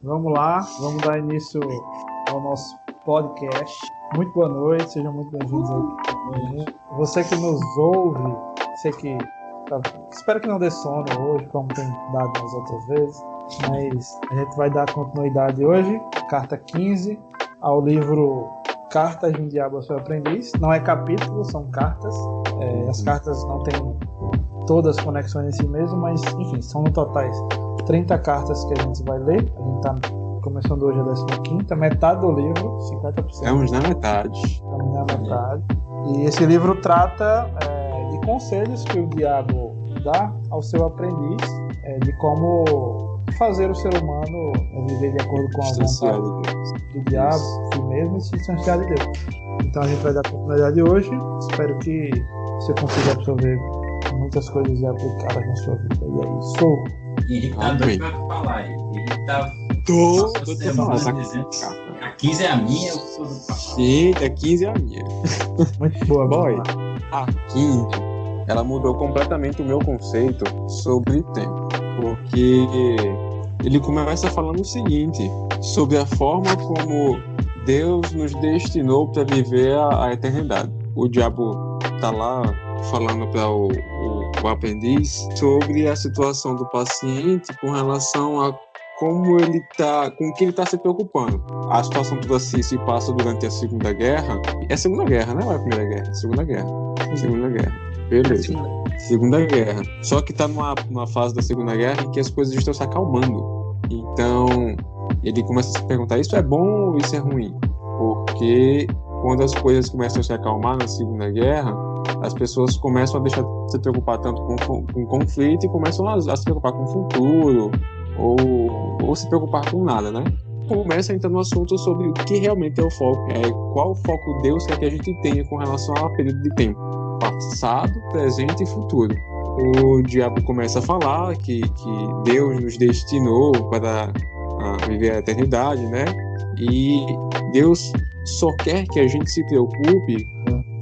Vamos lá, vamos dar início ao nosso podcast. Muito boa noite, sejam muito bem-vindos aqui. Você que nos ouve, espero que não dê sono hoje, como tem dado nas outras vezes, mas a gente vai dar continuidade hoje, carta 15, ao livro Cartas de um Diabo ao Seu Aprendiz. Não é capítulo, são cartas. As cartas não têm todas as conexões em si mesmo, mas enfim, são no totais 30 cartas que a gente vai ler. A gente está começando hoje a 15ª, metade do livro, 50%. Estamos na metade. E esse livro trata de conselhos que o diabo dá ao seu aprendiz, de como fazer o ser humano viver de acordo com a vontade do diabo, si mesmo, e se distanciar de Deus. Então a gente vai dar continuidade hoje. Espero que você consiga absorver muitas coisas e aplicá-las na sua vida. E é isso. Henrique tá doido pra falar. Henrique tá... Tô dizendo. A 15 é a minha, eu sou do passado. Sim, a 15 é a minha. Muito boa, boy. A 15, ela mudou completamente o meu conceito sobre tempo. Porque ele começa falando o seguinte, sobre a forma como Deus nos destinou para viver a eternidade. O diabo tá lá falando para o aprendiz sobre a situação do paciente com relação a como ele tá, com o que ele está se preocupando. A situação toda assim se passa durante a Segunda Guerra. É a Segunda Guerra, não é a Primeira Guerra? Segunda Guerra. Beleza. Segunda Guerra. Só que está numa fase da Segunda Guerra em que as coisas estão se acalmando. Então, ele começa a se perguntar, isso é bom ou isso é ruim? Porque quando as coisas começam a se acalmar na Segunda Guerra, as pessoas começam a deixar de se preocupar tanto com conflito e começam a se preocupar com o futuro ou se preocupar com nada, né? Começa a entrar no assunto sobre o que realmente é o foco, qual o foco Deus quer que a gente tenha com relação ao período de tempo, passado, presente e futuro. O diabo começa a falar que Deus nos destinou para viver a eternidade, né? E Deus só quer que a gente se preocupe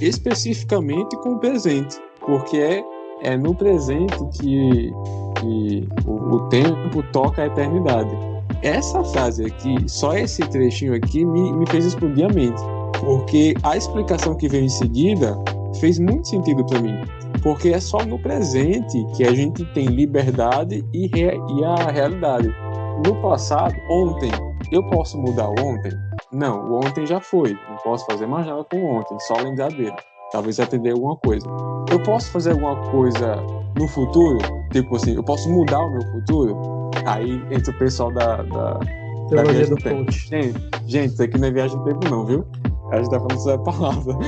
especificamente com o presente, porque é no presente que o tempo toca a eternidade. Essa frase aqui, só esse trechinho aqui me fez explodir a mente, porque a explicação que veio em seguida fez muito sentido para mim, porque é só no presente que a gente tem liberdade e a realidade. No passado, ontem, eu posso mudar o ontem? Não, o ontem já foi, não posso fazer mais nada com o ontem, só lembrar dele, talvez aprender alguma coisa. Eu posso fazer alguma coisa no futuro? Tipo assim, eu posso mudar o meu futuro? Aí entra o pessoal da viagem do tempo. Gente, isso aqui não é viagem do tempo não, viu? A gente tá falando essa palavra.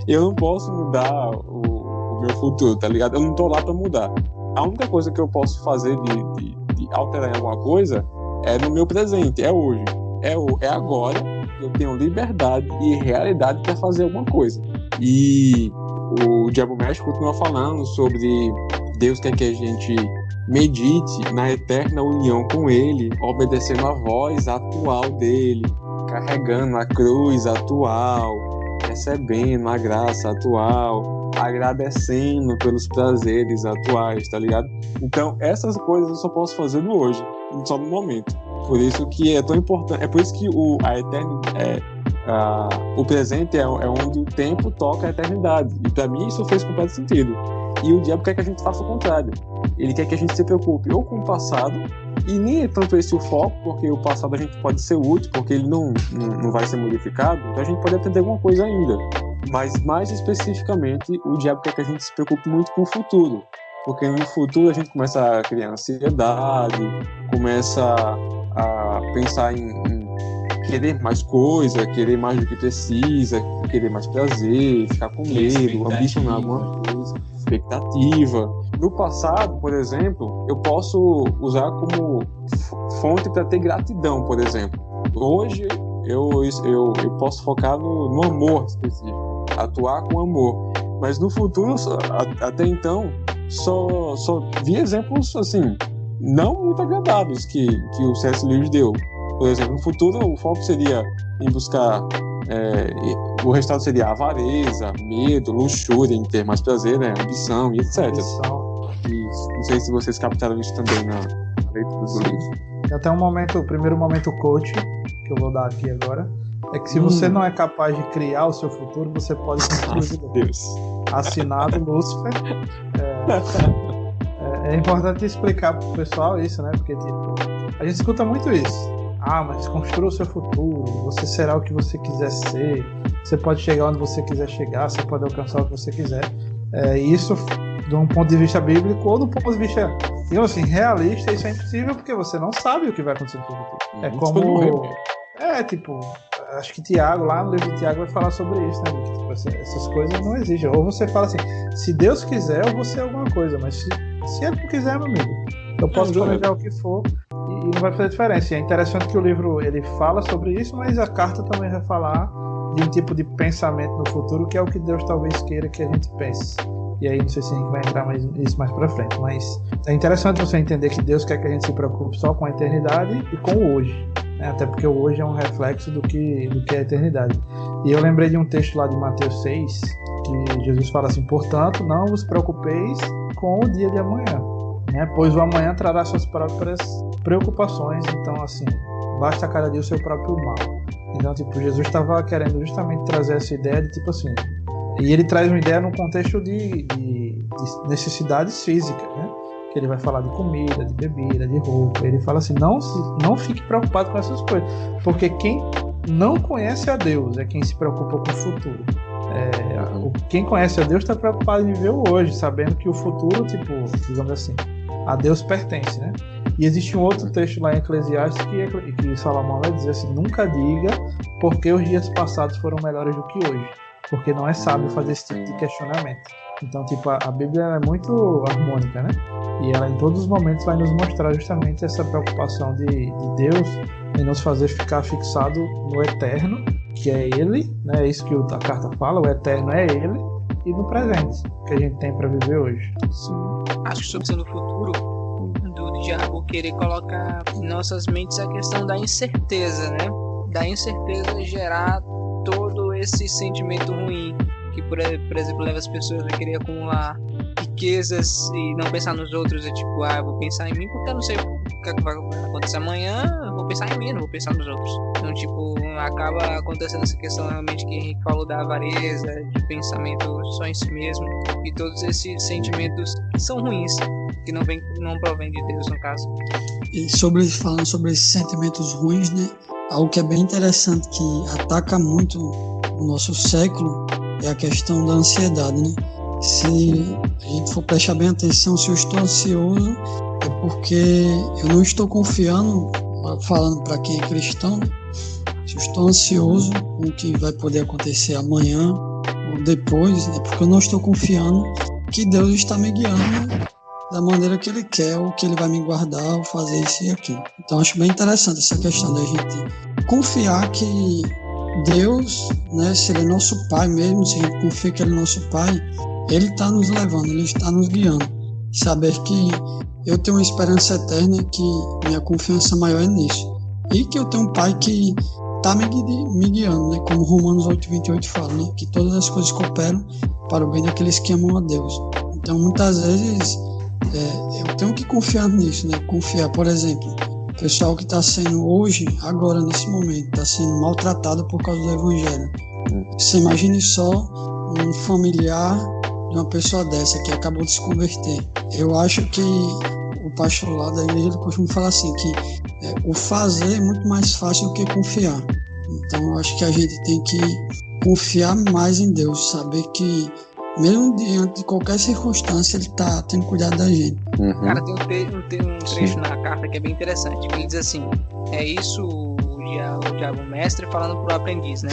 Eu não posso mudar o meu futuro, tá ligado? Eu não tô lá pra mudar. A única coisa que eu posso fazer de alterar em alguma coisa é no meu presente, é hoje. É agora, eu tenho liberdade e realidade para fazer alguma coisa. E o Diabo Mestre continua falando sobre Deus quer que a gente medite na eterna união com Ele, obedecendo a voz atual dele, carregando a cruz atual, recebendo a graça atual, agradecendo pelos prazeres atuais, tá ligado? Então, essas coisas eu só posso fazer no hoje, só no momento. Por isso que é tão importante, é por isso que o presente é onde o tempo toca a eternidade. E para mim isso fez completo sentido. E o diabo quer que a gente faça o contrário. Ele quer que a gente se preocupe ou com o passado, e nem é tanto esse o foco, porque o passado a gente pode ser útil, porque ele não vai ser modificado, então a gente pode aprender alguma coisa ainda. Mas mais especificamente, o diabo quer que a gente se preocupe muito com o futuro. Porque no futuro a gente começa a criar ansiedade, começa a pensar em querer mais coisa, querer mais do que precisa, querer mais prazer, ficar com medo, ambicionar alguma coisa, expectativa. No passado, por exemplo, eu posso usar como fonte para ter gratidão, por exemplo. Hoje eu posso focar no amor específico, atuar com amor. Mas no futuro, até então, só vi exemplos assim, não muito agradáveis que o C.S. Lewis deu. Por exemplo, no futuro o foco seria em buscar, o resultado seria avareza, medo, luxúria, em ter mais prazer, né, ambição e etc. E não sei se vocês captaram isso também na leitura do livro. Até o primeiro momento coach, que eu vou dar aqui agora, é que se você não é capaz de criar o seu futuro, você pode construir. Deus. Assinado Lúcifer. É importante explicar pro pessoal isso, né? Porque tipo, a gente escuta muito isso. Mas construa o seu futuro, você será o que você quiser ser, você pode chegar onde você quiser chegar, você pode alcançar o que você quiser. Isso, de um ponto de vista bíblico ou do ponto de vista, digamos assim, realista, isso é impossível porque você não sabe o que vai acontecer no seu futuro. É como... tipo, acho que Tiago, lá no livro de Tiago, vai falar sobre isso, né? Que, tipo, essas coisas não existem. Ou você fala assim, se Deus quiser, eu vou ser alguma coisa, mas se Ele não quiser, meu amigo, eu posso planejar o que for e não vai fazer diferença. E é interessante que o livro, ele fala sobre isso, mas a carta também vai falar de um tipo de pensamento no futuro, que é o que Deus talvez queira que a gente pense. E aí, não sei se a gente vai entrar nisso mais pra frente, mas é interessante você entender que Deus quer que a gente se preocupe só com a eternidade e com o hoje. Até porque o hoje é um reflexo do que é a eternidade. E eu lembrei de um texto lá de Mateus 6, que Jesus fala assim: portanto, não vos preocupeis com o dia de amanhã, né? Pois o amanhã trará suas próprias preocupações. Então, assim, basta cada dia o seu próprio mal. Então, tipo, Jesus estava querendo justamente trazer essa ideia de, tipo assim, e ele traz uma ideia num contexto de necessidades físicas, né? Que ele vai falar de comida, de bebida, de roupa. Ele fala assim, não fique preocupado com essas coisas, porque quem não conhece a Deus é quem se preocupa com o futuro. Quem conhece a Deus está preocupado em viver o hoje, sabendo que o futuro, tipo, digamos assim, a Deus pertence, né? E existe um outro texto lá em Eclesiastes que Salomão vai dizer assim: nunca diga porque os dias passados foram melhores do que hoje, porque não é sábio fazer esse tipo de questionamento. Então, tipo, a Bíblia é muito harmônica, né? E ela em todos os momentos vai nos mostrar justamente essa preocupação de Deus em nos fazer ficar fixado no eterno, que é Ele, né? É isso que a carta fala, o eterno é Ele, e no presente, que a gente tem para viver hoje. Sim. Acho que sobre o futuro, do diabo querer colocar em nossas mentes a questão da incerteza, né? Da incerteza gerar todo esse sentimento ruim, que por exemplo leva as pessoas a querer acumular riquezas e não pensar nos outros. É tipo, eu vou pensar em mim porque eu não sei o que vai acontecer amanhã, eu vou pensar em mim, não vou pensar nos outros. Então, tipo, acaba acontecendo essa questão realmente que Henrique falou da avareza, de pensamento só em si mesmo, e todos esses sentimentos que são ruins, que não provém de Deus, no caso. E falando sobre esses sentimentos ruins, né, algo que é bem interessante, que ataca muito o nosso século, é a questão da ansiedade, né? Se a gente for prestar bem atenção, se eu estou ansioso, é porque eu não estou confiando, falando para quem é cristão, se eu estou ansioso com o que vai poder acontecer amanhã ou depois, é porque eu não estou confiando que Deus está me guiando da maneira que Ele quer, ou que Ele vai me guardar, ou fazer isso e aquilo. Então acho bem interessante essa questão da gente confiar que Deus, né, se Ele é nosso Pai mesmo, se a gente confia que Ele é nosso Pai, Ele está nos levando, Ele está nos guiando. Saber que eu tenho uma esperança eterna, que minha confiança maior é nisso. E que eu tenho um Pai que está me guiando, né, como Romanos 8:28 fala, né, que todas as coisas cooperam para o bem daqueles que amam a Deus. Então, muitas vezes, eu tenho que confiar nisso, né? Confiar, por exemplo, o pessoal que está sendo hoje, agora, nesse momento, está sendo maltratado por causa do Evangelho. Você imagine só um familiar de uma pessoa dessa que acabou de se converter. Eu acho que o pastor lá da igreja costuma falar assim, que o fazer é muito mais fácil do que confiar. Então, eu acho que a gente tem que confiar mais em Deus, saber que mesmo diante de qualquer circunstância, Ele está tendo cuidado da gente. Cara, tem um trecho na carta que é bem interessante, que ele diz assim: é isso o diabo mestre falando pro aprendiz, né?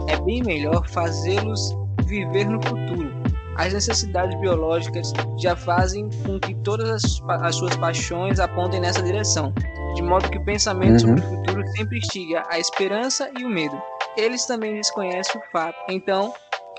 É bem melhor fazê-los viver no futuro. As necessidades biológicas já fazem com que todas as suas paixões apontem nessa direção, de modo que o pensamento sobre o futuro sempre instiga a esperança e o medo. Eles também desconhecem o fato. Então,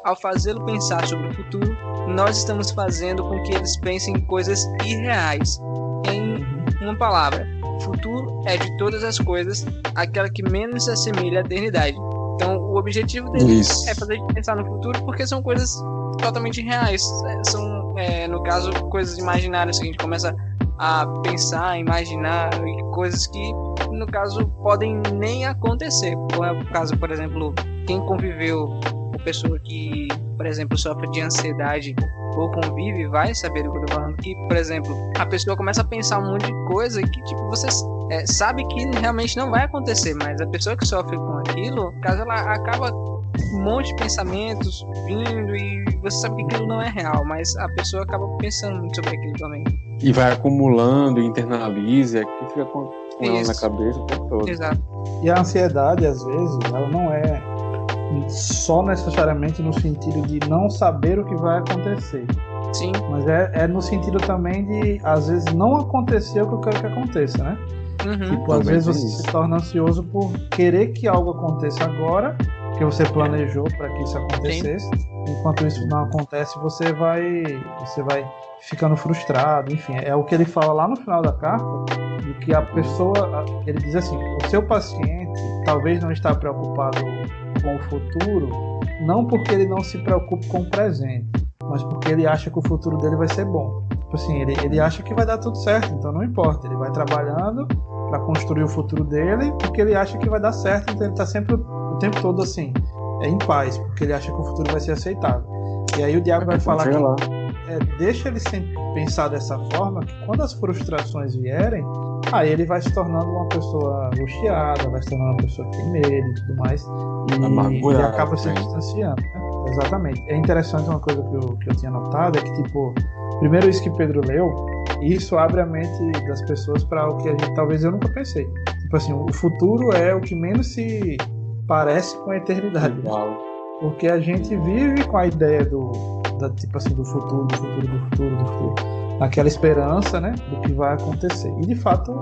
ao fazê-lo pensar sobre o futuro, nós estamos fazendo com que eles pensem em coisas irreais. Em uma palavra, futuro é de todas as coisas aquela que menos se assemelha à eternidade. Então, o objetivo deles é fazer a gente pensar no futuro, porque são coisas totalmente irreais. São, no caso, coisas imaginárias que a gente começa a pensar, imaginar coisas que, no caso, podem nem acontecer. Como é o caso, por exemplo, quem conviveu com pessoa que, por exemplo, sofre de ansiedade ou convive, vai saber do que eu tô falando. Que, por exemplo, a pessoa começa a pensar um monte de coisa que, tipo, você sabe que realmente não vai acontecer, mas a pessoa que sofre com aquilo, caso ela acaba um monte de pensamentos vindo e você sabe que aquilo não é real, mas a pessoa acaba pensando muito sobre aquilo também. E vai acumulando, internaliza, e aqui fica com ela na cabeça o tempo todo. Exato. E a ansiedade, às vezes, ela não é só necessariamente no sentido de não saber o que vai acontecer. Sim. Mas é no sentido também de, às vezes, não acontecer o que eu quero que aconteça, né? Tipo, às vezes você se torna ansioso por querer que algo aconteça agora, que você planejou para que isso acontecesse. Enquanto isso não acontece, você vai ficando frustrado. Enfim, é o que ele fala lá no final da carta, de que a pessoa, ele diz assim, o seu paciente talvez não está preocupado com o futuro, não porque ele não se preocupe com o presente, mas porque ele acha que o futuro dele vai ser bom. Tipo assim, ele acha que vai dar tudo certo, então não importa, ele vai trabalhando para construir o futuro dele, porque ele acha que vai dar certo, então ele está sempre o tempo todo assim, em paz, porque ele acha que o futuro vai ser aceitável. E aí o diabo vai falar que deixa ele sempre pensar dessa forma, que quando as frustrações vierem, aí ele vai se tornando uma pessoa angustiada, vai se tornando uma pessoa que tem medo e tudo mais, e acaba se distanciando, né? Exatamente. É interessante uma coisa que eu tinha notado, é que, tipo, primeiro isso que Pedro leu, isso abre a mente das pessoas para o que talvez eu nunca pensei. Tipo assim, o futuro é o que menos se parece com a eternidade. Porque a gente vive com a ideia do futuro, naquela esperança, né, do que vai acontecer. E de fato,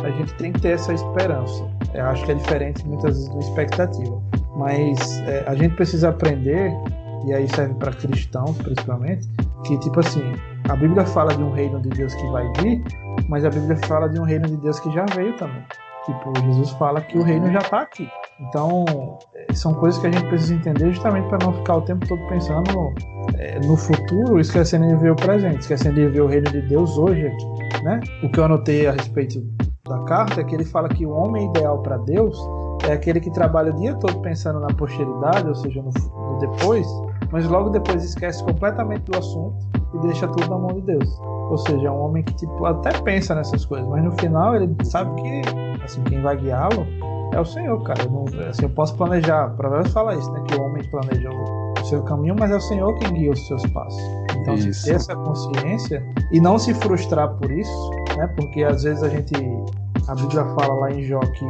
a gente tem que ter essa esperança. Eu acho que é diferente muitas vezes da expectativa. Mas a gente precisa aprender, e aí serve para cristãos principalmente, que tipo assim, a Bíblia fala de um reino de Deus que vai vir, mas a Bíblia fala de um reino de Deus que já veio também. Tipo, Jesus fala que o reino já está aqui. Então, são coisas que a gente precisa entender justamente para não ficar o tempo todo pensando no futuro, esquecendo de ver o presente, esquecendo de ver o reino de Deus hoje aqui, né? O que eu anotei a respeito da carta é que ele fala que o homem ideal para Deus é aquele que trabalha o dia todo pensando na posteridade, ou seja, no depois, mas logo depois esquece completamente do assunto e deixa tudo na mão de Deus. Ou seja, é um homem que tipo, até pensa nessas coisas, mas no final ele sabe que assim, quem vai guiá-lo é o Senhor, cara. Eu posso planejar, Provérbios fala isso, né? Que o homem planeja o seu caminho, mas é o Senhor quem guia os seus passos. Então, ter essa consciência e não se frustrar por isso, né? Porque às vezes a Bíblia fala lá em Jó que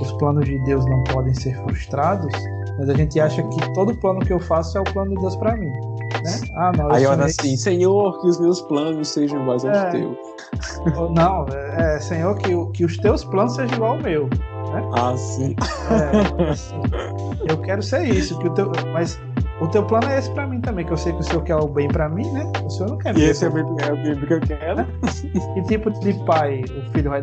os planos de Deus não podem ser frustrados, mas a gente acha que todo plano que eu faço é o plano de Deus para mim, né? Não, aí eu ando assim, Senhor, que os meus planos sejam iguais aos teus. Não, Senhor, que os teus planos sejam igual ao meu, né? Sim. Assim, eu quero ser isso, mas o teu plano é esse pra mim também, que eu sei que o Senhor quer o bem pra mim, né? O Senhor não quer e esse é o bem que eu quero, né? Que tipo de pai o filho vai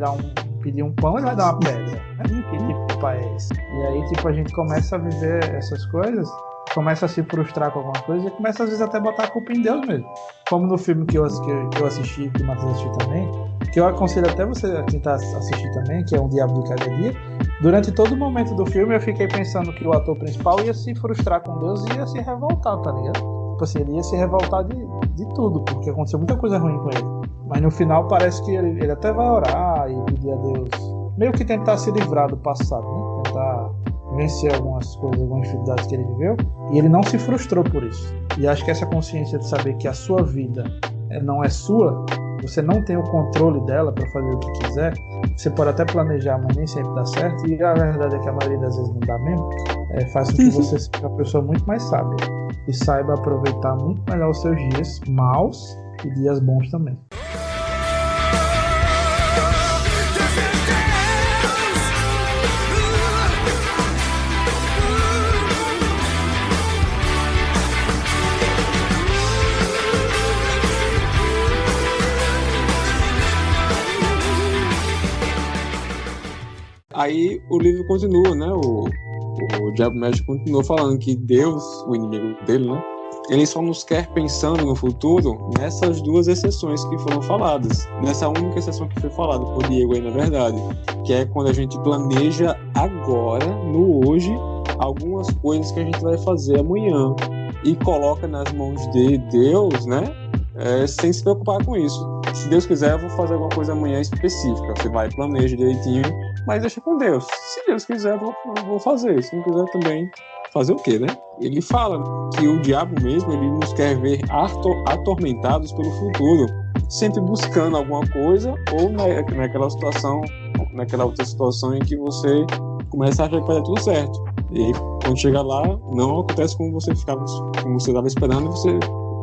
pedir um pão, ele vai dar uma pedra, né? Que tipo de pai é esse? E aí, tipo, a gente começa a viver essas coisas, começa a se frustrar com alguma coisa e começa às vezes até a botar a culpa em Deus mesmo. Como no filme que eu assisti, que o Matheus assistiu também, que eu aconselho até você tentar assistir também, que é Um Diabo de Cada Dia. Durante todo o momento do filme eu fiquei pensando que o ator principal ia se frustrar com Deus e ia se revoltar, tá ligado? Tipo assim, ele ia se revoltar de tudo, porque aconteceu muita coisa ruim com ele. Mas no final parece que ele até vai orar e pedir a Deus, meio que tentar se livrar do passado, né? Tentar vencer algumas coisas, algumas dificuldades que ele viveu, e ele não se frustrou por isso. E acho que essa consciência de saber que a sua vida não é sua, você não tem o controle dela para fazer o que quiser, você pode até planejar, mas nem sempre dá certo, e a verdade é que a maioria das vezes não dá mesmo, faz com que você seja uma pessoa muito mais sábia e saiba aproveitar muito melhor os seus dias maus e dias bons também. Aí o livro continua, né? O Diabo Médico continua falando que Deus, o inimigo dele, né? ele só nos quer pensando no futuro nessas duas exceções que foram faladas, nessa única exceção que foi falada por Diego aí, na verdade, que é quando a gente planeja agora, no hoje, algumas coisas que a gente vai fazer amanhã e coloca nas mãos de Deus, né? Sem se preocupar com isso. Se Deus quiser, eu vou fazer alguma coisa amanhã específica. Você vai, planeja direitinho, mas deixa com Deus. Se Deus quiser, eu vou fazer. Se não quiser também, fazer o quê, né? Ele fala que o diabo mesmo, ele nos quer ver atormentados pelo futuro, sempre buscando alguma coisa, ou naquela situação, naquela outra situação em que você começa a achar que vai dar tudo certo. E quando chega lá, não acontece como você estava esperando,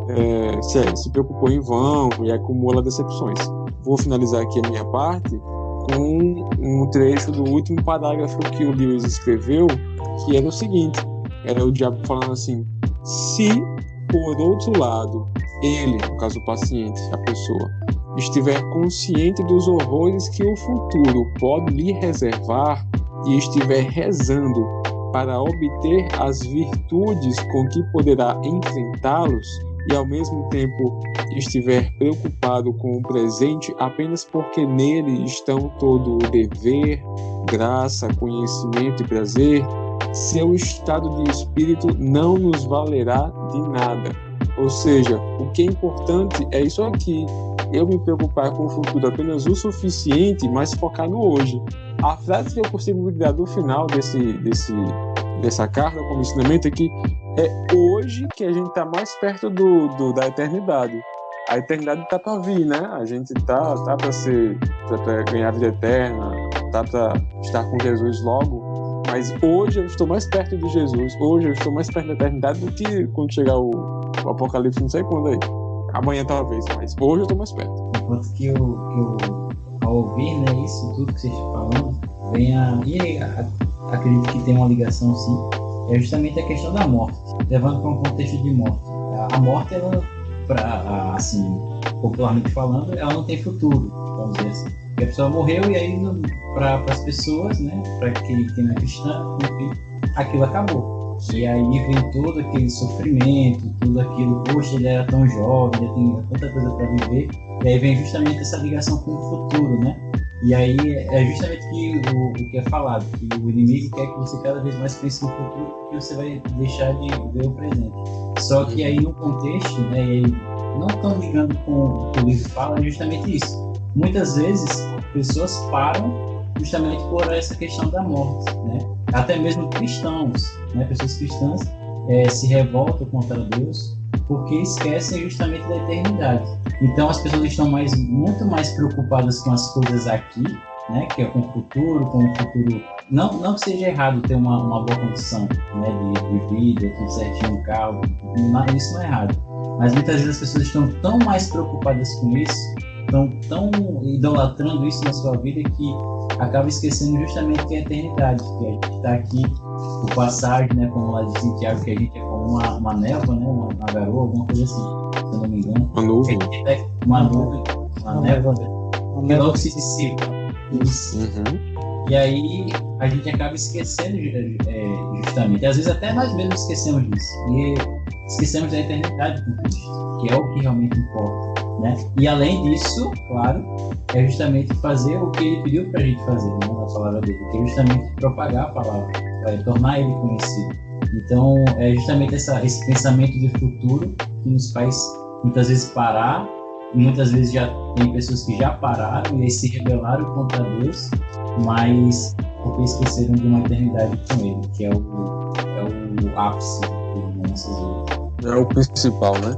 e você se preocupou em vão e acumula decepções. Vou finalizar aqui a minha parte com um trecho do último parágrafo que o Lewis escreveu, que era o seguinte: era o diabo falando assim: se, por outro lado, ele, no caso o paciente, a pessoa, estiver consciente dos horrores que o futuro pode lhe reservar e estiver rezando para obter as virtudes com que poderá enfrentá-los, e ao mesmo tempo estiver preocupado com o presente apenas porque nele estão todo o dever, graça, conhecimento e prazer, seu estado de espírito não nos valerá de nada. Ou seja, o que é importante é isso aqui: eu me preocupar com o futuro apenas o suficiente, mas focar no hoje. A frase que eu consigo dar do final dessa carta como ensinamento é que é hoje que a gente está mais perto da eternidade. A eternidade está para vir, né? A gente tá para ganhar a vida eterna, tá para estar com Jesus logo. Mas hoje eu estou mais perto de Jesus, hoje eu estou mais perto da eternidade do que quando chegar o Apocalipse, não sei quando aí. Amanhã talvez, mas hoje eu estou mais perto. Enquanto que eu ao ouvir, né, isso tudo que vocês estão falando, acredito que tem uma ligação sim, é justamente a questão da morte, levando para um contexto de morte. A morte, ela, assim, popularmente falando, ela não tem futuro, vamos dizer assim. Porque a pessoa morreu e aí, para as pessoas, né, para quem não é cristã, enfim, aquilo acabou. E aí vem todo aquele sofrimento, tudo aquilo, poxa, ele era tão jovem, ele tem tanta coisa para viver, e aí vem justamente essa ligação com o futuro, né? E aí é justamente o que é falado, que o inimigo quer que você cada vez mais pense no futuro, porque você vai deixar de ver o presente. Só que aí no contexto, né, e aí não estão ligando com o que o livro fala, é justamente isso. Muitas vezes, pessoas param justamente por essa questão da morte, né? Até mesmo cristãos, né? Pessoas cristãs se revoltam contra Deus porque esquecem justamente da eternidade. Então as pessoas estão muito mais preocupadas com as coisas aqui, né? Que é com o futuro, não que seja errado ter uma boa condição, né? de vida, tudo certinho, um carro, isso não é errado. Mas muitas vezes as pessoas estão tão mais preocupadas com isso, tão idolatrando isso na sua vida, que acaba esquecendo justamente que é a eternidade, que a gente está aqui, o passagem, né, como lá diz em Tiago, que a gente é como uma névoa, né, uma garoa, alguma coisa assim, se eu não me engano. Uma nuvem. Uma nuvem, uma névoa, que logo se dissipa. Uhum. E aí a gente acaba esquecendo justamente, às vezes até nós mesmos esquecemos disso, e esquecemos da eternidade com Cristo, que é o que realmente importa. Né? E além disso, claro, é justamente fazer o que ele pediu para a gente fazer, né, na palavra dele, que é justamente propagar a palavra, tornar ele conhecido. Então, é justamente esse pensamento de futuro que nos faz muitas vezes parar, e muitas vezes já tem pessoas que já pararam e aí se rebelaram contra Deus, mas porque esqueceram de uma eternidade com ele, que é o ápice das nossas vidas. É o principal, né?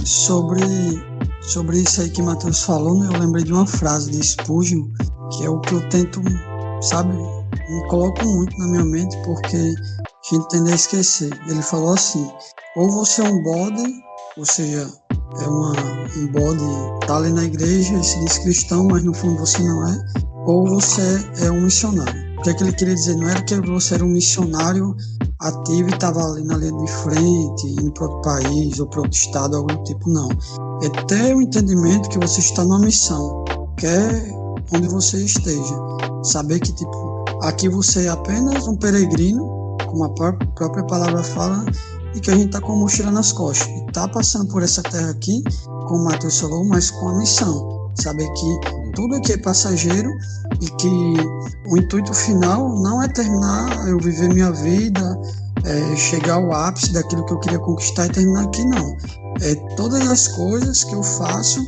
Sobre isso aí que Matheus falou, né, eu lembrei de uma frase de Spurgeon, que é o que eu tento, sabe, me coloco muito na minha mente, porque a gente tende a esquecer. Ele falou assim: ou você é um bode, ou seja, um bode, tá ali na igreja e se diz cristão, mas no fundo você não é, ou você é um missionário. O que é que ele queria dizer? Não era que você era um missionário ativo e estava ali na linha de frente, indo para outro país ou para outro estado, algum tipo, não. É ter o entendimento que você está numa missão, quer onde você esteja. Saber que, tipo, aqui você é apenas um peregrino, como a própria palavra fala, e que a gente está com a mochila nas costas. E está passando por essa terra aqui, como o Matheus falou, mas com a missão. Saber que tudo aqui é passageiro e que o intuito final não é terminar, eu viver minha vida, chegar ao ápice daquilo que eu queria conquistar e terminar aqui, não. Todas as coisas que eu faço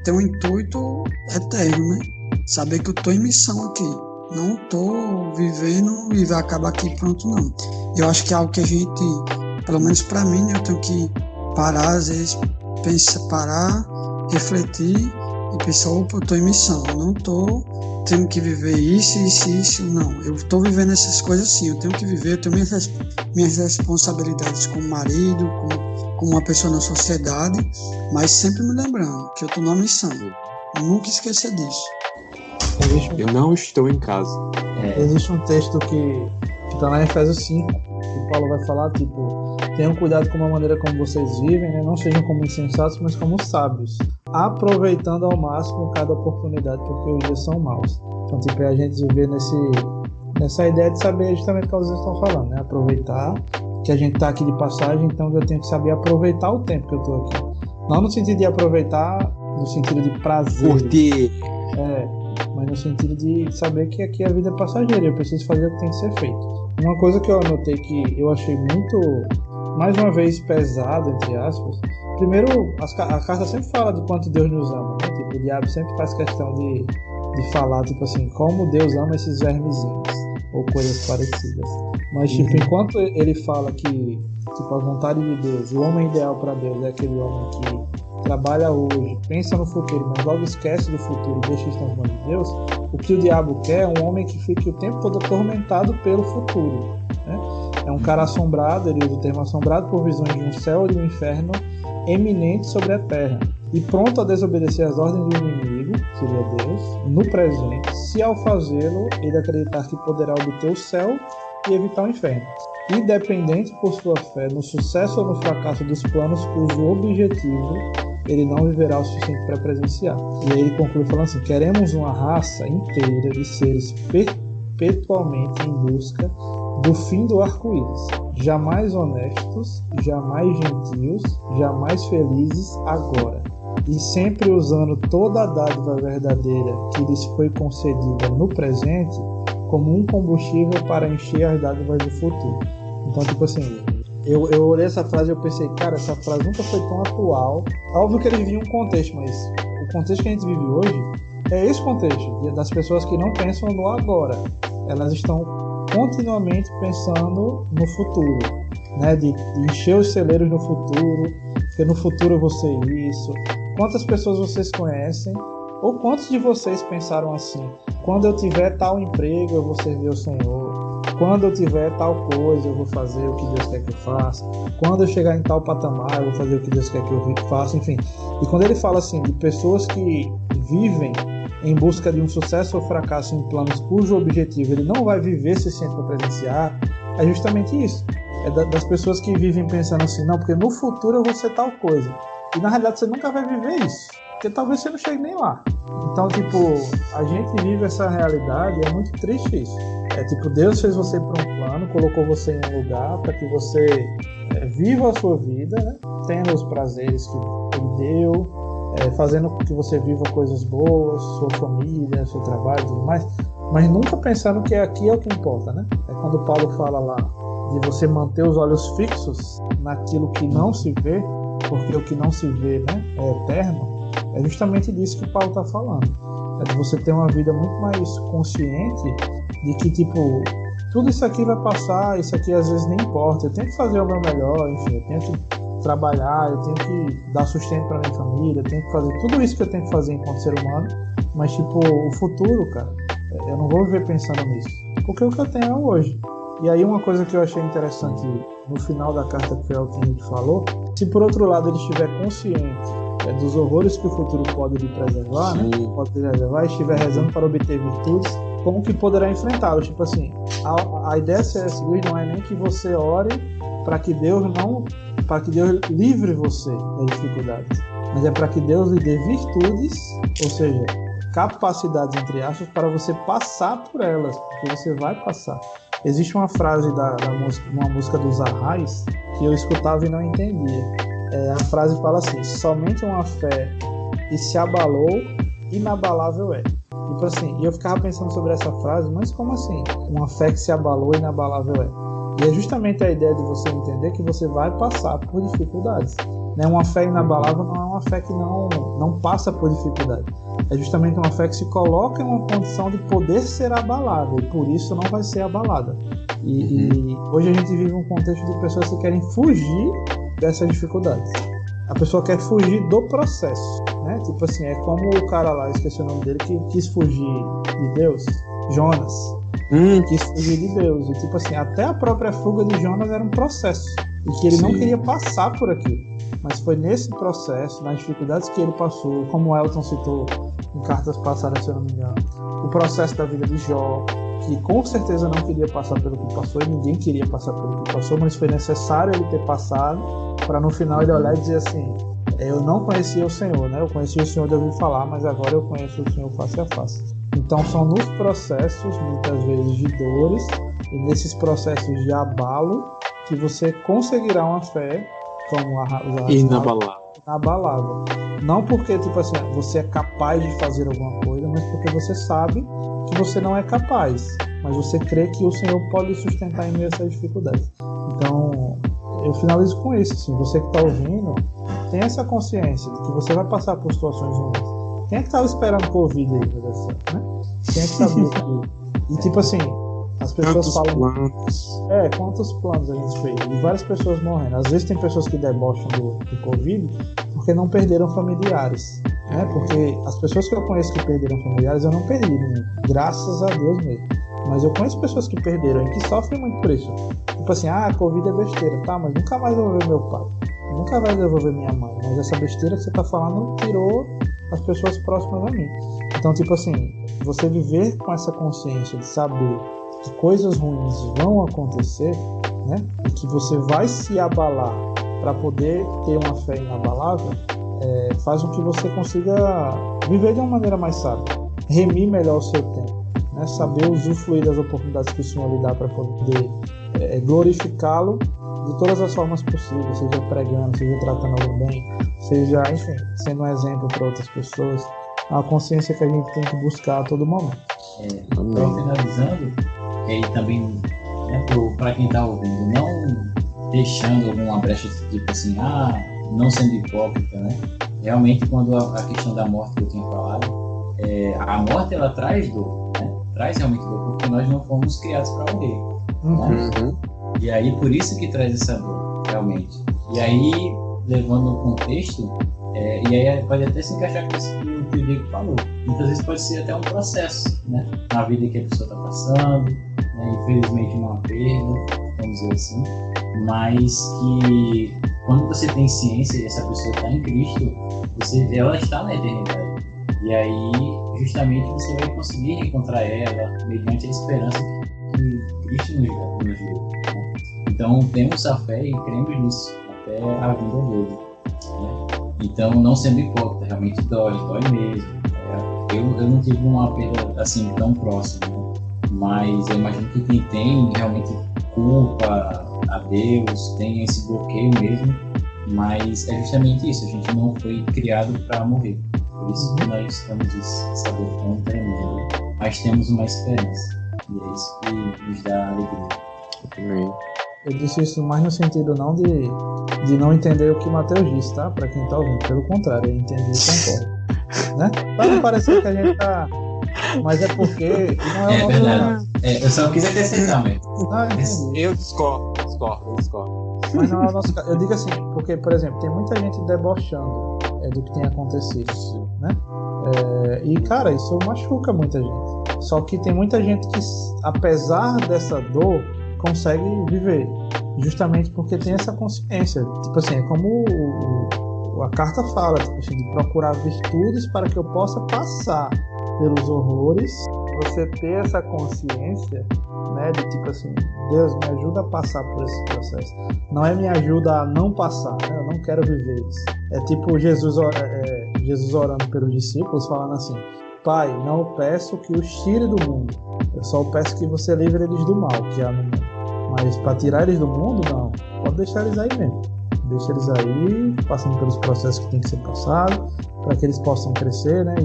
têm um intuito eterno, né? Saber que eu estou em missão aqui. Não estou vivendo e vai acabar aqui pronto, não. Eu acho que é algo que a gente, pelo menos para mim, né, eu tenho que parar, às vezes, parar, refletir e pensar, opa, eu estou em missão. Eu não estou tendo que viver isso, não. Eu estou vivendo essas coisas sim, eu tenho que viver, eu tenho minhas responsabilidades como marido, como uma pessoa na sociedade, mas sempre me lembrando que eu estou numa missão. Nunca esquecer disso. Eu não estou em casa. Existe um texto que está lá em Efésios 5, que Paulo vai falar, tipo, tenham cuidado com a maneira como vocês vivem, né? Não sejam como insensatos, mas como sábios, aproveitando ao máximo cada oportunidade, porque os dias são maus. Então, tipo, é a gente viver nessa ideia de saber justamente o que vocês estão falando, né? Aproveitar que a gente está aqui de passagem, então eu tenho que saber aproveitar o tempo que eu estou aqui. Não no sentido de aproveitar, no sentido de prazer. Curtir. Mas no sentido de saber que aqui a vida é passageira, eu preciso fazer o que tem que ser feito. Uma coisa que eu anotei que eu achei muito, mais uma vez, pesado, entre aspas. Primeiro, a carta sempre fala de quanto Deus nos ama, né? Tipo, o diabo sempre faz questão de falar, tipo assim, como Deus ama esses vermezinhos, ou coisas parecidas. Mas, tipo, enquanto ele fala que, tipo, a vontade de Deus, o homem ideal para Deus é aquele homem que trabalha hoje, pensa no futuro, mas logo esquece do futuro e deixa isso nas mãos de Deus, o que o diabo quer é um homem que fique o tempo todo atormentado pelo futuro, né? É um cara assombrado, ele usa o termo assombrado por visões de um céu e de um inferno eminente sobre a terra, e pronto a desobedecer às ordens do inimigo, seria Deus, no presente, se ao fazê-lo ele acreditar que poderá obter o céu e evitar o inferno. Independente por sua fé no sucesso ou no fracasso dos planos cujo objetivo ele não viverá o suficiente para presenciar. E aí ele conclui falando assim: queremos uma raça inteira de seres perpetualmente em busca do fim do arco-íris, jamais honestos, jamais gentios, jamais felizes agora, e sempre usando toda a dádiva verdadeira que lhes foi concedida no presente como um combustível para encher as dádivas do futuro. Então, tipo assim, eu olhei essa frase e eu pensei, cara, essa frase nunca foi tão atual. Óbvio que eles viam um contexto, mas o contexto que a gente vive hoje é esse contexto, das pessoas que não pensam no agora. Elas estão continuamente pensando no futuro, né? De encher os celeiros no futuro, porque no futuro eu vou ser isso. Quantas pessoas vocês conhecem? Ou quantos de vocês pensaram assim? Quando eu tiver tal emprego, eu vou servir ao Senhor. Quando eu tiver tal coisa, eu vou fazer o que Deus quer que eu faça. Quando eu chegar em tal patamar, eu vou fazer o que Deus quer que eu faça. Enfim. E quando ele fala assim de pessoas que vivem em busca de um sucesso ou fracasso em planos cujo objetivo ele não vai viver se sente para presenciar, é justamente isso. É das pessoas que vivem pensando assim, não, porque no futuro eu vou ser tal coisa. E na realidade você nunca vai viver isso, porque talvez você não chegue nem lá. Então, tipo, a gente vive essa realidade e é muito triste isso. É tipo, Deus fez você para um plano, colocou você em um lugar para que você viva a sua vida, né? Tendo os prazeres que Ele deu, fazendo com que você viva coisas boas, sua família, seu trabalho e tudo mais, mas nunca pensando que aqui é o que importa, né? É quando Paulo fala lá de você manter os olhos fixos naquilo que não se vê, porque o que não se vê, né, é eterno. É justamente disso que Paulo está falando. É de você ter uma vida muito mais consciente de que, tipo, tudo isso aqui vai passar, isso aqui às vezes nem importa. Eu tenho que fazer o meu melhor, enfim, eu tenho que trabalhar, eu tenho que dar sustento para minha família, eu tenho que fazer tudo isso que eu tenho que fazer enquanto ser humano, mas, tipo, o futuro, cara, eu não vou viver pensando nisso, porque o que eu tenho é hoje. E aí uma coisa que eu achei interessante no final da carta que o Henrique falou, se por outro lado ele estiver consciente dos horrores que o futuro pode lhe preservar, né? Pode lhe preservar, e estiver rezando para obter virtudes, como que poderá enfrentá-los? Tipo assim, a ideia C.S. Lewis não é nem que você ore para que Deus livre você das dificuldades, mas é para que Deus lhe dê virtudes, ou seja, capacidades, entre aspas, para você passar por elas, porque você vai passar. Existe uma frase uma música dos Arrais, que eu escutava e não entendia. A frase fala assim: somente uma fé que se abalou, inabalável é. Tipo assim, e eu ficava pensando sobre essa frase, mas como assim? Uma fé que se abalou, inabalável é. E é justamente a ideia de você entender que você vai passar por dificuldades. Né? Uma fé inabalável não é uma fé que não passa por dificuldade. É justamente uma fé que se coloca em uma condição de poder ser abalável, e por isso não vai ser abalada. E hoje a gente vive um contexto de pessoas que querem fugir dessas dificuldades. A pessoa quer fugir do processo, né? Tipo assim, é como o cara lá, esqueci o nome dele, que quis fugir de Deus, Jonas. Quis fugir de Deus. E tipo assim, até a própria fuga de Jonas era um processo. E que ele não queria passar por aquilo. Mas foi nesse processo, nas dificuldades que ele passou, como o Elton citou em cartas passadas, se eu não me engano, o processo da vida de Jó, que com certeza não queria passar pelo que passou, e ninguém queria passar pelo que passou, mas foi necessário ele ter passado, para no final ele olhar e dizer assim: eu não conhecia o Senhor, né? Eu conhecia o Senhor de ouvir falar, mas agora eu conheço o Senhor face a face. Então são nos processos, muitas vezes de dores, e nesses processos de abalo, que você conseguirá uma fé como inabalável. Não porque tipo assim, você é capaz de fazer alguma coisa, mas porque você sabe que você não é capaz, mas você crê que o Senhor pode sustentar em meio a essas dificuldades. Então eu finalizo com isso, assim, você que está ouvindo, tem essa consciência de que você vai passar por situações ruins. Quem é que estava esperando Covid aí, meu Deus do céu, né? Quem é que sabia que... E tipo assim, as pessoas falam... quantos planos a gente fez? E várias pessoas morrendo. Às vezes tem pessoas que debocham do Covid porque não perderam familiares, né? Porque as pessoas que eu conheço que perderam familiares, eu não perdi nenhum, graças a Deus mesmo. Mas eu conheço pessoas que perderam e que sofrem muito por isso. Tipo assim, Covid é besteira, tá? Mas nunca mais eu vou ver meu pai, nunca mais eu vou ver minha mãe. Mas essa besteira que você tá falando tirou as pessoas próximas a mim. Então, tipo assim, você viver com essa consciência de saber que coisas ruins vão acontecer, né? E que você vai se abalar para poder ter uma fé inabalável, faz com que você consiga viver de uma maneira mais sábia, remir melhor o seu tempo, né? Saber usufruir das oportunidades que o Senhor lhe dá para poder glorificá-lo de todas as formas possíveis, seja pregando, seja tratando alguém bem, seja, enfim, sendo um exemplo para outras pessoas. É uma consciência que a gente tem que buscar a todo momento. Então, finalizando, e também, né, para quem está ouvindo, não deixando alguma brecha tipo assim, não sendo hipócrita, né? Realmente, quando a questão da morte que eu tinha falado, a morte ela traz dor, né? Traz realmente dor, porque nós não fomos criados para morrer. Né? E aí, por isso que traz essa dor, realmente. E aí, levando no contexto, e aí pode até se encaixar com isso que o Diego falou. Muitas vezes pode ser até um processo, né? Na vida que a pessoa está passando, né? Infelizmente uma perda, vamos dizer assim, mas que quando você tem ciência e essa pessoa está em Cristo, ela está na eternidade. E aí, justamente, você vai conseguir encontrar ela mediante a esperança que Cristo nos deu. Né? Então, temos a fé e cremos nisso até a vinda dele. Né? Então, não sendo hipócrita, realmente dói mesmo. Eu não tive uma perda assim tão próxima, né? Mas eu imagino que quem tem realmente culpa a Deus, tem esse bloqueio mesmo, mas é justamente isso, a gente não foi criado para morrer. Por isso que nós estamos essa dor tão tremenda, mas temos uma esperança, e é isso que nos dá alegria. Amém. Eu disse isso mais no sentido não de não entender o que o Mateus disse, tá? Para quem tá ouvindo, pelo contrário, eu entendi e concordo, né? Pra não parecer que a gente tá... Mas é porque... Não é verdade. Eu só quis acrescentar mesmo. Eu discordo. Mas não é o nosso caso. Eu digo assim, porque, por exemplo, tem muita gente debochando do que tem acontecido, né? E, cara, isso machuca muita gente. Só que tem muita gente que, apesar dessa dor, consegue viver. Justamente porque tem essa consciência. Tipo assim, é como a carta fala, tipo assim, de procurar virtudes para que eu possa passar pelos horrores. Você ter essa consciência, né, de tipo assim, Deus me ajuda a passar por esse processo. Não é me ajuda a não passar, né? Eu não quero viver isso. É tipo Jesus orando pelos discípulos, falando assim: Pai, não peço que os tire do mundo, eu só peço que você livre eles do mal que há no mundo. Mas para tirar eles do mundo, não. pode deixar eles aí mesmo. Deixa eles aí, passando pelos processos que tem que ser passado, para que eles possam crescer, né?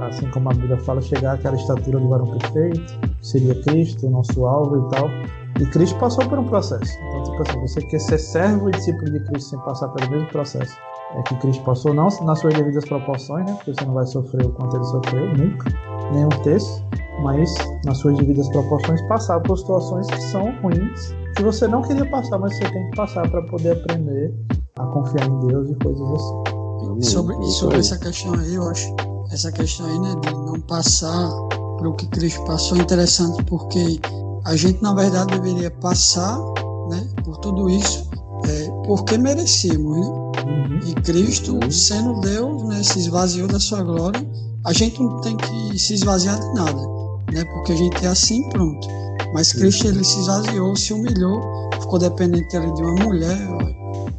Assim como a Bíblia fala, chegar àquela estatura do varão perfeito, que seria Cristo, o nosso alvo e tal. E Cristo passou por um processo. Então, tipo assim, você quer ser servo e discípulo de Cristo sem passar pelo mesmo processo que Cristo passou, não nas suas devidas proporções, né? Porque você não vai sofrer o quanto ele sofreu, nunca, nem um terço, mas nas suas devidas proporções passar por situações que são ruins, que você não queria passar, mas você tem que passar para poder aprender a confiar em Deus e coisas assim. Sobre essa questão aí, eu acho, essa questão aí, né, de não passar pelo que Cristo passou é interessante, porque a gente, na verdade, deveria passar, né, por tudo isso, porque merecemos, né? E Cristo, sendo Deus, né, se esvaziou da sua glória. A gente não tem que se esvaziar de nada, né, porque a gente é assim, pronto. Mas Cristo, ele se esvaziou, se humilhou, ficou dependente ali de uma mulher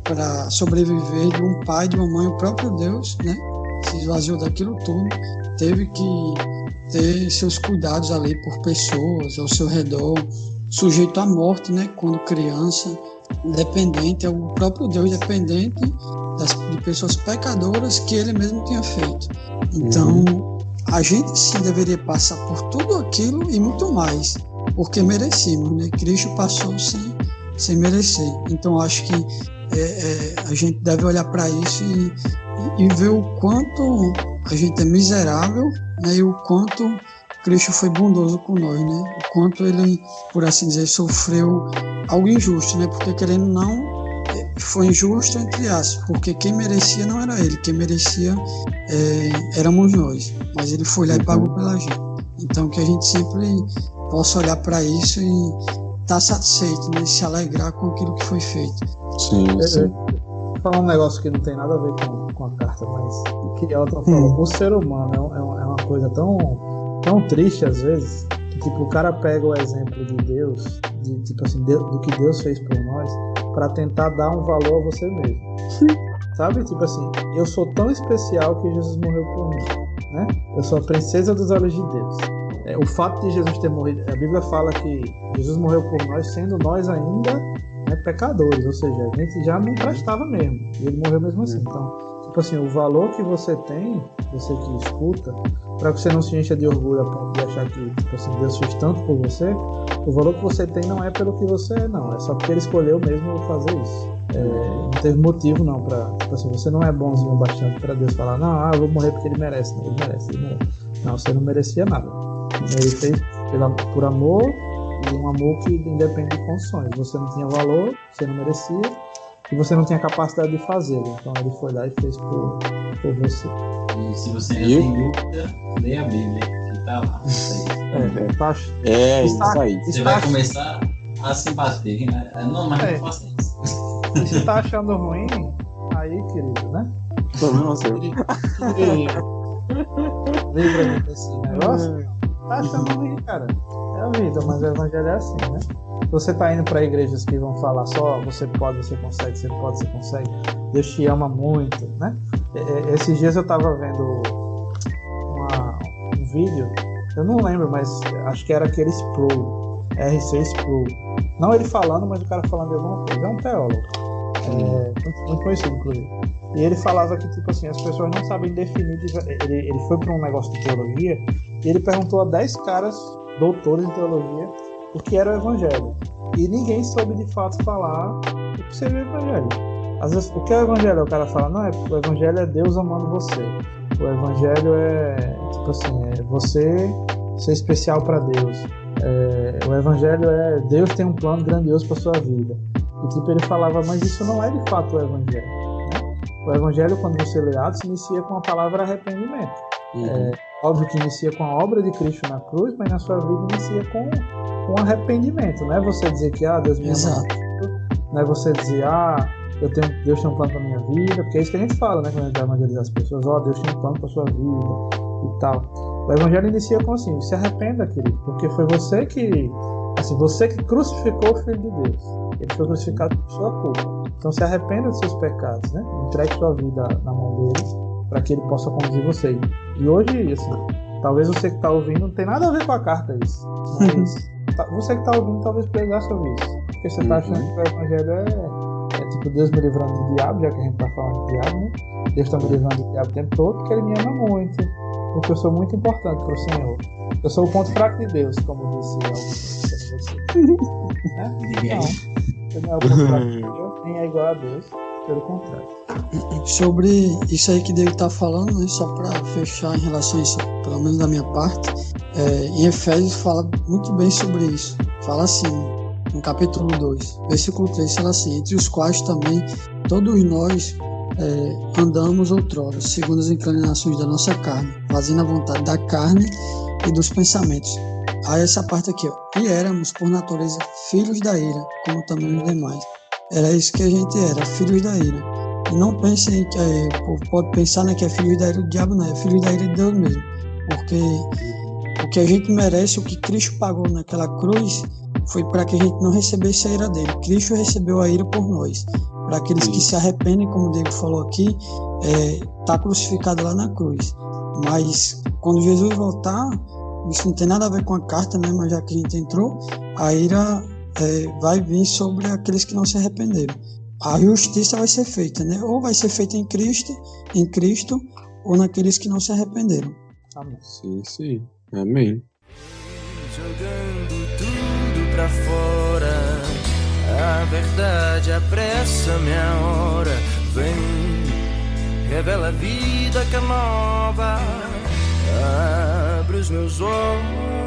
para sobreviver, de um pai, de uma mãe, o próprio Deus, né, se esvaziou daquilo tudo, teve que ter seus cuidados ali por pessoas ao seu redor, sujeito à morte, né, quando criança, dependente, é o próprio Deus dependente de pessoas pecadoras que ele mesmo tinha feito. Então, a gente sim deveria passar por tudo aquilo e muito mais, porque merecemos, né? Cristo passou sem merecer. Então, acho que a gente deve olhar para isso e ver o quanto a gente é miserável, né? E o quanto Cristo foi bondoso com nós, né? O quanto ele, por assim dizer, sofreu algo injusto, né? Porque, querendo ou não, foi injusto, entre aspas, porque quem merecia não era ele, quem merecia éramos nós, mas ele foi lá e pagou pela gente. Então, que a gente sempre possa olhar para isso e estar satisfeito, né? Se alegrar com aquilo que foi feito. Sim. Vou falar um negócio que não tem nada a ver com a carta, mas que ela tá falando. O ser humano é uma coisa tão triste às vezes, que tipo, o cara pega o exemplo de Deus, tipo assim, do que Deus fez por nós, para tentar dar um valor a você mesmo. Sabe? Tipo assim, eu sou tão especial que Jesus morreu por mim, né? Eu sou a princesa dos olhos de Deus. O fato de Jesus ter morrido, a Bíblia fala que Jesus morreu por nós, sendo nós ainda, né, pecadores, ou seja, a gente já não prestava mesmo, e ele morreu mesmo assim. Então, tipo assim, o valor que você tem, você que escuta, para que você não se encha de orgulho a ponto de achar que, tipo assim, Deus fez tanto por você, o valor que você tem não é pelo que você é, não, é só porque ele escolheu mesmo fazer isso. Não teve motivo não pra, tipo assim, você não é bonzinho bastante para Deus falar, não, eu vou morrer porque ele merece. Não, ele merece. Não, você não merecia nada. Ele fez por amor, e um amor que independe de condições. Você não tinha valor, você não merecia, e você não tinha capacidade de fazê-lo. Então ele foi lá e fez por você. E se você ainda tem dúvida, leia a Bíblia, que tá lá. Isso aí. Você vai começar a se bater, né? Não, mas não faça isso. Se você tá achando ruim, aí, querido, né? Problema seu. Livra-me desse negócio. Tá achando ruim, cara. É a vida, mas o evangelho é assim, né? Você tá indo pra igrejas que vão falar só você pode, você consegue, você pode, você consegue, Deus te ama muito, né? Esses dias eu tava vendo um vídeo, eu não lembro, mas acho que era aquele Sproul, R.C. Sproul. Não ele falando, mas o cara falando de alguma coisa. É um teólogo, muito conhecido, inclusive. E ele falava que, tipo assim, as pessoas não sabem definir. Ele foi para um negócio de teologia e ele perguntou a 10 caras, doutores em teologia, o que era o evangelho. E ninguém soube de fato falar o que seria o evangelho. Às vezes, o que é o evangelho? O cara fala, não, o evangelho é Deus amando você. O evangelho é, tipo assim, é você ser especial para Deus. O evangelho é Deus tem um plano grandioso para sua vida. E tipo, ele falava, mas isso não é de fato o evangelho, né? O evangelho, quando você lê Atos, inicia com a palavra arrependimento. Óbvio que inicia com a obra de Cristo na cruz, mas na sua vida inicia com arrependimento. Não é você dizer que Deus me ama, não é você dizer Deus tem um plano para minha vida, porque é isso que a gente fala, né, quando a gente vai evangelizar as pessoas, Deus tem um plano para sua vida e tal. O evangelho inicia com assim, se arrependa, querido, porque foi você que crucificou o Filho de Deus. Ele foi crucificado por sua culpa. Então se arrependa dos seus pecados, né? Entregue sua vida na mão dele, para que ele possa conduzir você. E hoje, assim, talvez você que está ouvindo, não tem nada a ver com a carta isso, mas você que está ouvindo talvez precisasse ouvir isso, porque você está achando que o evangelho É tipo Deus me livrando do diabo, já que a gente tá falando do diabo, né? Deus tá me livrando do diabo o tempo todo, porque Ele me ama muito, porque eu sou muito importante pro Senhor. Eu sou o ponto fraco de Deus, como disse alguns né? Não, eu não é o ponto fraco de Deus, nem é igual a Deus, pelo contrário. Sobre isso aí que David está falando, né, só para fechar em relação a isso, pelo menos da minha parte, em Efésios fala muito bem sobre isso. Fala assim, no capítulo 2, versículo 3, fala assim: entre os quais também todos nós andamos outrora, segundo as inclinações da nossa carne, fazendo a vontade da carne e dos pensamentos. Aí essa parte aqui, ó, e éramos por natureza filhos da ira, como também os demais. Era isso que a gente era, filhos da ira. E não pensem que o povo pode pensar, né, que é filho da ira do diabo, não, é filho da ira de Deus mesmo. Porque o que a gente merece, o que Cristo pagou naquela cruz, foi para que a gente não recebesse a ira dele. Cristo recebeu a ira por nós. Para aqueles que se arrependem, como o Diego falou aqui, está crucificado lá na cruz. Mas quando Jesus voltar, isso não tem nada a ver com a carta, né, mas já que a gente entrou, a ira vai vir sobre aqueles que não se arrependeram. A justiça vai ser feita, né? Ou vai ser feita em Cristo, ou naqueles que não se arrependeram. Amém. Sim. Amém. Jogando tudo pra fora, a verdade apressa-me a hora. Vem, revela a vida que é nova, abre os meus olhos